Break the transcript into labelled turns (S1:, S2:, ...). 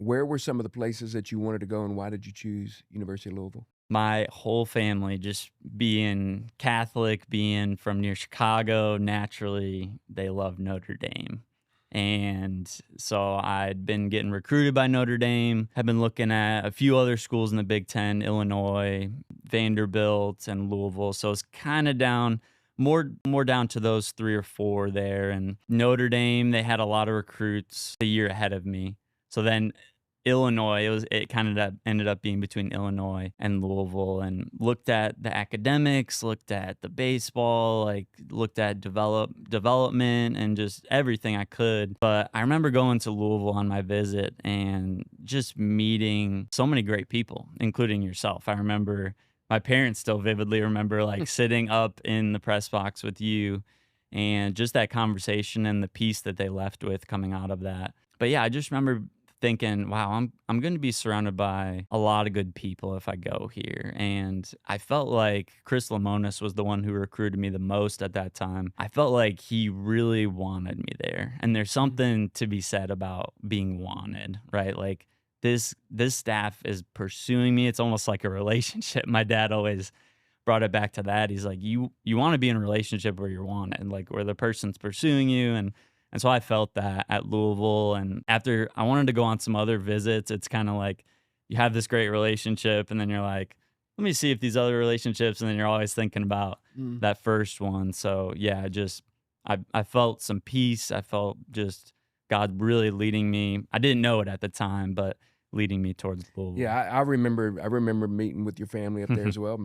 S1: Where were some of the places that you wanted to go, and why did you choose University of Louisville?
S2: My whole family, just being Catholic, being from near Chicago, naturally, they love Notre Dame. And so I'd been getting recruited by Notre Dame, had been looking at a few other schools in the Big Ten, Illinois, Vanderbilt, and Louisville. So it's kind of down more down to those three or four there. And Notre Dame, they had a lot of recruits a year ahead of me. So then Illinois, it kind of ended up being between Illinois and Louisville, and looked at the academics, looked at the baseball, like looked at development and just everything I could. But I remember going to Louisville on my visit and just meeting so many great people, including yourself. I remember my parents still vividly remember like sitting up in the press box with you and just that conversation and the peace that they left with coming out of that. But yeah, I just remember thinking, wow, I'm going to be surrounded by a lot of good people if I go here. And I felt like Chris Lamonis was the one who recruited me the most at that time. I felt like he really wanted me there. And there's
S1: Mhm.
S2: something to be said about being wanted, right? Like this staff is pursuing me. It's almost like a relationship. My dad always brought it back to that. He's like, you want to be in a relationship where you're wanted, like where the person's pursuing you. And so I felt that at Louisville. And after I wanted to go on some other visits, it's kind of like you have this great relationship, and then you're like, let me see if these other relationships, and then you're always thinking about
S1: Mm.
S2: that first one. So yeah, just I felt some peace. I felt just God really leading me. I didn't know it at the time, but leading me towards
S1: Yeah,
S2: Louisville.
S1: I remember meeting with your family up there as well.